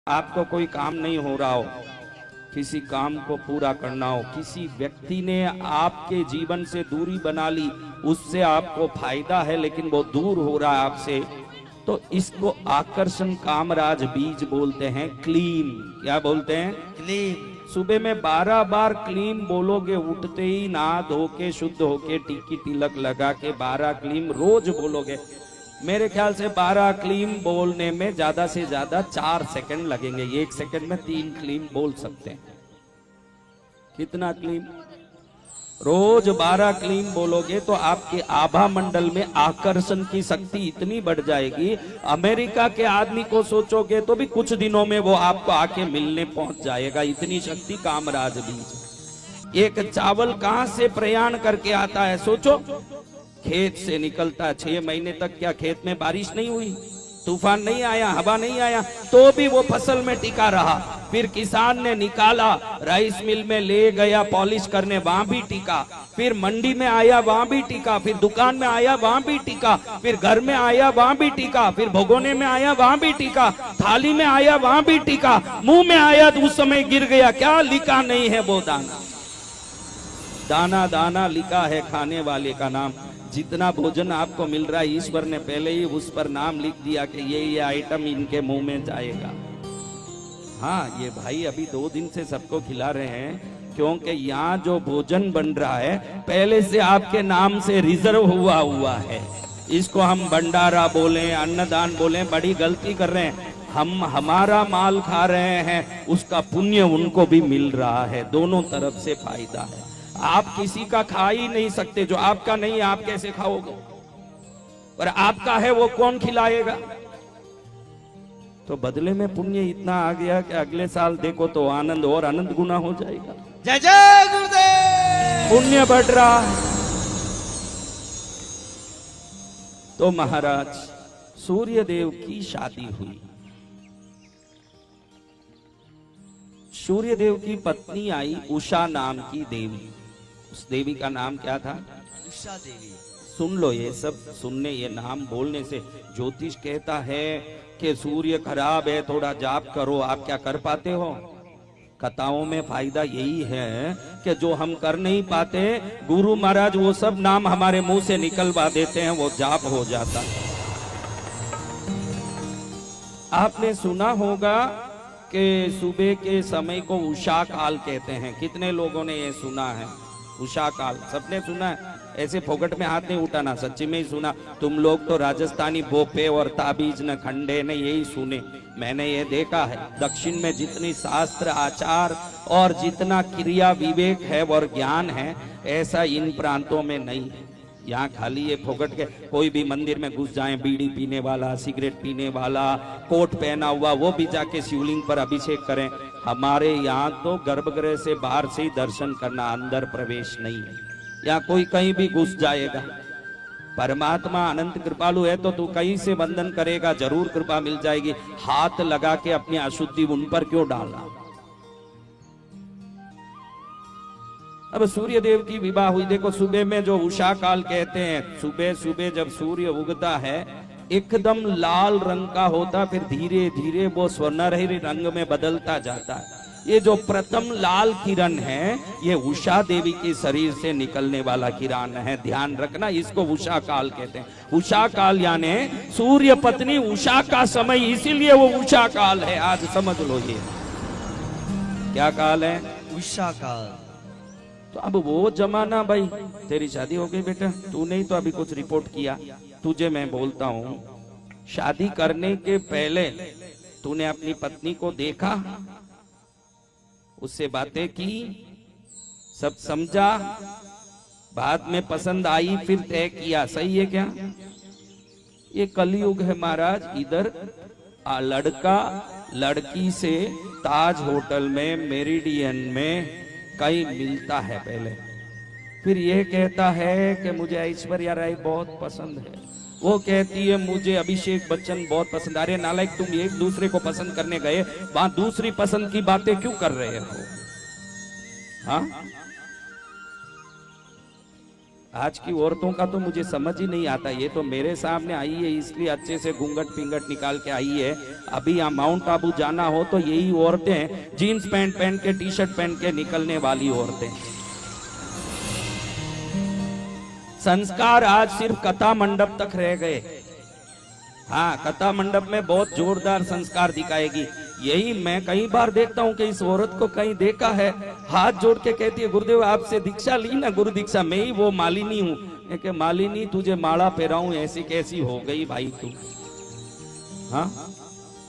आपको कोई काम नहीं हो रहा हो, किसी काम को पूरा करना हो, किसी व्यक्ति ने आपके जीवन से दूरी बना ली, उससे आपको फायदा है लेकिन वो दूर हो रहा है आपसे, तो इसको आकर्षण कामराज बीज बोलते हैं। क्लीम, क्या बोलते हैं? क्लीम। सुबह में 12 बार क्लीम बोलोगे, उठते ही नहा धो के शुद्ध होके टिक्की तिलक लगा के 12 क्लीम रोज बोलोगे। मेरे ख्याल से 12 क्लीम बोलने में ज्यादा से ज्यादा 4 सेकंड लगेंगे। 1 सेकंड में 3 क्लीम बोल सकते हैं। कितना क्लीम? रोज 12 क्लीम बोलोगे तो आपके आभा मंडल में आकर्षण की शक्ति इतनी बढ़ जाएगी, अमेरिका के आदमी को सोचोगे तो भी कुछ दिनों में वो आपको आके मिलने पहुंच जाएगा। इतनी शक्ति कामराज बीज। एक चावल कहां से प्रयाण करके आता है सोचो, खेत से निकलता। 6 महीने तक क्या खेत में बारिश नहीं हुई, तूफान नहीं आया, हवा नहीं आया, तो भी वो फसल में टिका रहा। फिर किसान ने निकाला, राइस मिल में ले गया पॉलिश करने, वहां भी टिका। फिर मंडी में आया, वहां भी टिका। फिर दुकान में आया, वहां भी टिका। फिर घर में आया, वहां भी टिका। फिर भगोने में आया, वहां भी टिका। थाली में आया, वहां भी टिका। मुंह में आया तो उस समय गिर गया। क्या लिखा नहीं है वो दाना? दाना दाना लिखा है खाने वाले का नाम। जितना भोजन आपको मिल रहा है, ईश्वर ने पहले ही उस पर नाम लिख दिया कि ये आइटम इनके मुंह में जाएगा। हाँ, ये भाई अभी 2 दिन से सबको खिला रहे हैं, क्योंकि यहाँ जो भोजन बन रहा है पहले से आपके नाम से रिजर्व हुआ है। इसको हम भंडारा बोले, अन्नदान बोले, बड़ी गलती कर रहे हैं। हम हमारा माल खा रहे हैं, उसका पुण्य उनको भी मिल रहा है। दोनों तरफ से फायदा है। आप किसी का खा ही नहीं सकते, जो आपका नहीं आप कैसे खाओगे? पर आपका है वो कौन खिलाएगा? तो बदले में पुण्य इतना आ गया कि अगले साल देखो तो आनंद और अनंत गुना हो जाएगा। जय जय गुरुदेव। पुण्य बढ़ रहा है। तो महाराज सूर्यदेव की शादी हुई। सूर्यदेव की पत्नी आई उषा नाम की देवी। उस देवी का नाम क्या था? उषा देवी। सुन लो, ये सब सुनने, ये नाम बोलने से ज्योतिष कहता है कि सूर्य खराब है, थोड़ा जाप करो। आप क्या कर पाते हो? कथाओं में फायदा यही है कि जो हम कर नहीं पाते, गुरु महाराज वो सब नाम हमारे मुंह से निकलवा देते हैं, वो जाप हो जाता है। आपने सुना होगा कि सुबह के समय को उषा काल कहते हैं। कितने लोगों ने ये सुना है? उषा काल सबने सुना है? ऐसे फोकट में हाथ नहीं उठाना, सच्ची में ही सुना। तुम लोग तो राजस्थानी बोपे और ताबीज न खंडे ने यही सुने। मैंने ये देखा है, दक्षिण में जितनी शास्त्र आचार और जितना क्रिया विवेक है और ज्ञान है, ऐसा इन प्रांतों में नहीं है। यहाँ खाली ये फोकट के कोई भी मंदिर में घुस जाए, बीड़ी पीने वाला, सिगरेट पीने वाला, कोट पहना हुआ, वो भी जाके शिवलिंग पर अभिषेक करें। हमारे यहाँ तो गर्भगृह से बाहर से ही दर्शन करना, अंदर प्रवेश नहीं है। यहाँ कोई कहीं भी घुस जाएगा। परमात्मा अनंत कृपालु है, तो तू कहीं से वंदन करेगा, जरूर कृपा मिल जाएगी। हाथ लगा के अपनी अशुद्धि उन पर क्यों डालना? अब सूर्य देव की विवाह हुई। देखो, सुबह में जो उषा काल कहते हैं, सुबह सुबह जब सूर्य उगता है एकदम लाल रंग का होता, फिर धीरे धीरे वो स्वर्णरही रंग में बदलता जाता है। ये जो प्रथम लाल किरण है, ये उषा देवी के शरीर से निकलने वाला किरण है। ध्यान रखना, इसको उषा काल कहते हैं। उषा काल यानी सूर्य पत्नी उषा का समय, इसीलिए वो उषा काल है। आज समझ लो, ये क्या काल है? उषा काल। तो अब वो जमाना, भाई तेरी शादी हो गई बेटा, तू नहीं तो अभी कुछ रिपोर्ट किया। तुझे मैं बोलता हूँ, शादी करने के पहले तूने अपनी पत्नी को देखा, उससे बातें की, सब समझा, बाद में पसंद आई, फिर तय किया। सही है क्या? ये कलयुग है महाराज। इधर लड़का लड़की से ताज होटल में, मेरिडियन में कहीं मिलता है पहले, फिर ये कहता है कि मुझे ऐश्वर्या राय बहुत पसंद है, वो कहती है मुझे अभिषेक बच्चन बहुत पसंद। अरे नालायक, तुम एक दूसरे को पसंद करने गए, वहां दूसरी पसंद की बातें क्यों कर रहे हो? हाँ, आज की औरतों का तो मुझे समझ ही नहीं आता। ये तो मेरे सामने आई है इसलिए अच्छे से घूंघट पिंगट निकाल के आई है। अभी यहाँ माउंट आबू जाना हो तो यही औरतें जीन्स पैंट पहन के टी शर्ट पहन के निकलने वाली औरतें। संस्कार आज सिर्फ कथा मंडप तक रह गए। हाँ, कथा मंडप में बहुत जोरदार संस्कार दिखाएगी। यही मैं कई बार देखता हूँ कि इस औरत को कहीं देखा है, हाथ जोड़ के कहती है गुरुदेव आपसे दीक्षा ली ना, गुरु दीक्षा। मैं ही वो मालिनी हूँ। कि मालिनी तुझे माला पहराऊं ऐसी कैसी हो गई भाई तू। हाँ,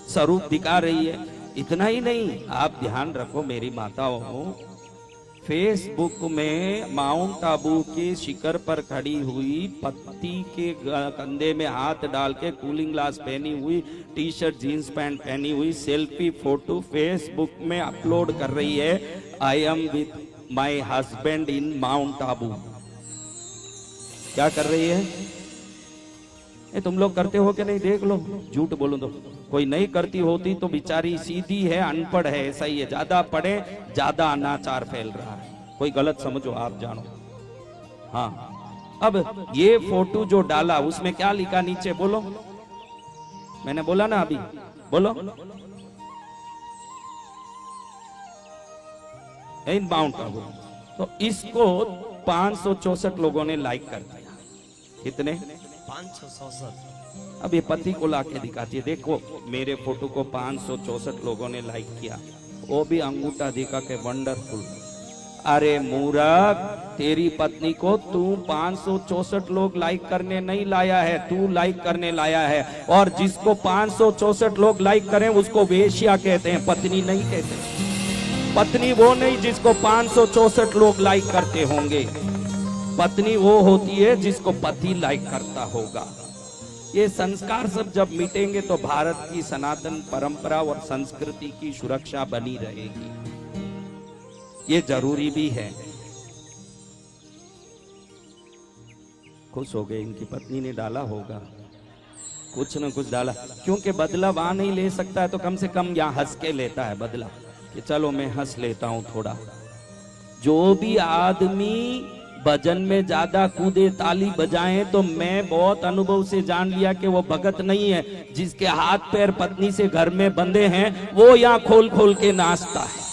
स्वरूप दिखा रही है। इतना ही नहीं, आप ध्यान रखो मेरी माताओं, फेसबुक में माउंट आबू के शिखर पर खड़ी हुई पत्ती के कंधे में हाथ डाल के कूलिंग ग्लास पहनी हुई, टी शर्ट जीन्स पैंट पहनी हुई सेल्फी फोटो फेसबुक में अपलोड कर रही है। I am with my husband in mount Abu. क्या कर रही है? ये तुम लोग करते हो कि नहीं? देख लो, झूठ बोलो तो। कोई नहीं करती होती तो बेचारी सीधी है, अनपढ़ है, ऐसा ही है। ज्यादा पढ़े ज्यादा अनाचार फैल रहा है। कोई गलत समझो आप जानो। हाँ, अब ये फोटो जो डाला उसमें क्या लिखा नीचे बोलो? मैंने बोला ना अभी, बोलो। इन माउंट आबू। तो इसको 564 लोगों ने लाइक कर दिया। कितने? 564। अब ये पति को लाके दिखाती है, देखो मेरे फोटो को 564 लोगों ने लाइक किया, वो भी अंगूठा दिखा के वंडरफुल। अरे मूर्ख, तेरी पत्नी को तू 564 लोग लाइक करने नहीं लाया है, तू लाइक करने लाया है। और जिसको 564 लोग लाइक करें उसको वेश्या कहते हैं, पत्नी नहीं कहते। पत्नी वो नहीं जिसको 564 लोग लाइक करते होंगे। पत्नी वो होती है जिसको पति लाइक करता होगा। ये संस्कार सब जब मिटेंगे तो भारत की सनातन परंपरा और संस्कृति की सुरक्षा बनी रहेगी। ये जरूरी भी है। खुश हो गए, इनकी पत्नी ने डाला होगा, कुछ न कुछ डाला। क्योंकि बदला वहां नहीं ले सकता है तो कम से कम यहाँ हंस के लेता है बदला, कि चलो मैं हंस लेता हूं थोड़ा। जो भी आदमी भजन में ज्यादा कूदे ताली बजाएं तो मैं बहुत अनुभव से जान लिया कि वो भगत नहीं है। जिसके हाथ पैर पत्नी से घर में बंधे हैं वो यहाँ खोल खोल के नाचता है।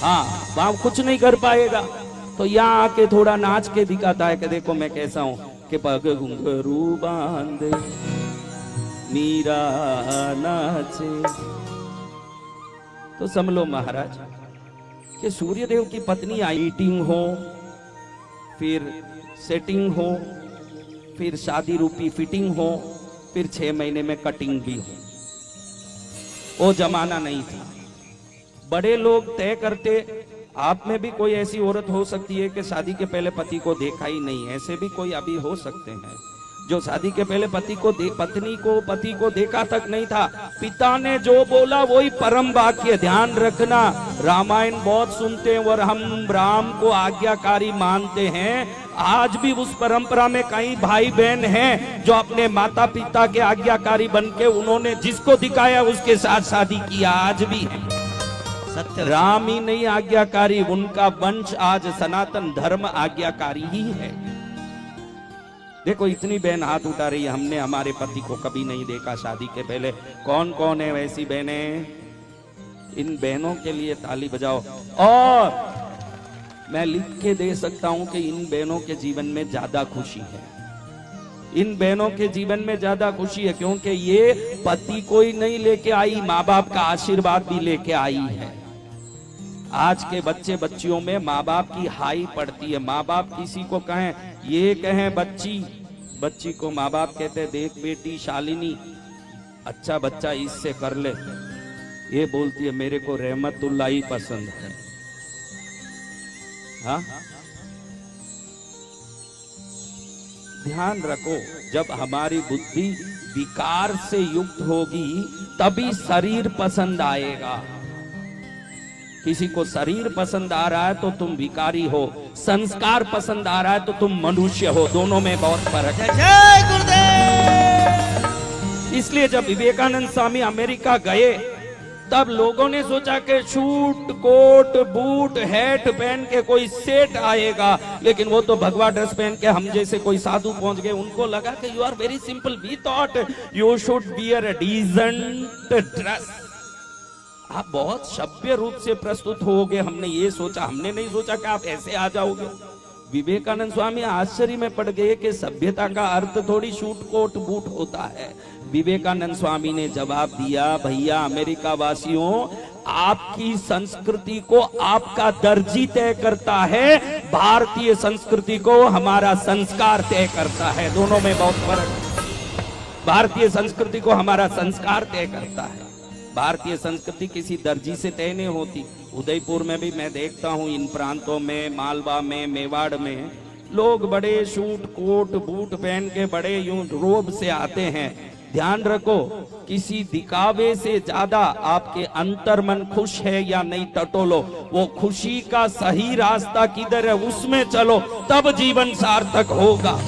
हाँ, वहां कुछ नहीं कर पाएगा तो यहाँ आके थोड़ा नाच के दिखाता है कि देखो मैं कैसा हूं। कि पग घुंघरू बांधे मीरा नाचे। तो समझ लो महाराज कि सूर्यदेव की पत्नी मीटिंग हो, फिर सेटिंग हो, फिर शादी रूपी फिटिंग हो, फिर 6 महीने में कटिंग भी हो। वो जमाना नहीं था। बड़े लोग तय करते। आप में भी कोई ऐसी औरत हो सकती है कि शादी के पहले पति को देखा ही नहीं। ऐसे भी कोई अभी हो सकते हैं जो शादी के पहले पति को देखा तक नहीं था। पिता ने जो बोला वही परम वाक्य। ध्यान रखना, रामायण बहुत सुनते हैं और हम राम को आज्ञाकारी मानते हैं। आज भी उस परंपरा में कई भाई बहन हैं जो अपने माता पिता के आज्ञाकारी बनके उन्होंने जिसको दिखाया उसके साथ शादी किया। आज भी है। सत्य। राम ही नहीं आज्ञाकारी, उनका वंश आज सनातन धर्म आज्ञाकारी ही है। देखो इतनी बहन हाथ उठा रही है, हमने हमारे पति को कभी नहीं देखा शादी के पहले। कौन कौन है वैसी बहनें? इन बहनों के लिए ताली बजाओ। और मैं लिख के दे सकता हूं कि इन बहनों के जीवन में ज्यादा खुशी है। इन बहनों के जीवन में ज्यादा खुशी है क्योंकि ये पति को ही नहीं लेके आई, माँ बाप का आशीर्वाद भी लेके आई है। आज के बच्चे बच्चियों में माँ बाप की हाई पड़ती है। माँ बाप किसी को कहें, ये कहें बच्ची को माँ बाप कहते हैं देख बेटी शालिनी, अच्छा बच्चा इससे कर ले। ये बोलती है मेरे को रहमतुल्लाह ही पसंद है। हाँ, ध्यान रखो, जब हमारी बुद्धि विकार से युक्त होगी तभी शरीर पसंद आएगा। किसी को शरीर पसंद आ रहा है तो तुम विकारी हो, संस्कार पसंद आ रहा है तो तुम मनुष्य हो। दोनों में बहुत फर्क है। जय गुरुदेव। इसलिए जब विवेकानंद स्वामी अमेरिका गए तब लोगों ने सोचा कि शूट कोट बूट हैट पहन के कोई सेठ आएगा, लेकिन वो तो भगवा ड्रेस पहन के हम जैसे कोई साधु पहुंच गए। उनको लगा कि you are very simple, we thought you should wear a decent dress. आप बहुत सभ्य रूप से प्रस्तुत होगे, हमने ये सोचा, हमने नहीं सोचा कि आप ऐसे आ जाओगे। विवेकानंद स्वामी आश्चर्य में पड़ गए कि सभ्यता का अर्थ थोड़ी शूट कोट बूट होता है। विवेकानंद स्वामी ने जवाब दिया, भैया अमेरिका वासियों, आपकी संस्कृति को आपका दर्जी तय करता है, भारतीय संस्कृति को हमारा संस्कार तय करता है। दोनों में बहुत फर्क है। भारतीय संस्कृति को हमारा संस्कार तय करता है। भारतीय संस्कृति किसी दर्जी से तय नहीं होती। उदयपुर में भी मैं देखता हूँ, इन प्रांतों में, मालवा में, मेवाड़ में लोग बड़े सूट कोट बूट पहन के बड़े यूं रोब से आते हैं। ध्यान रखो, किसी दिखावे से ज्यादा आपके अंतर्मन खुश है या नहीं टटोलो। वो खुशी का सही रास्ता किधर है उसमें चलो, तब जीवन सार्थक होगा।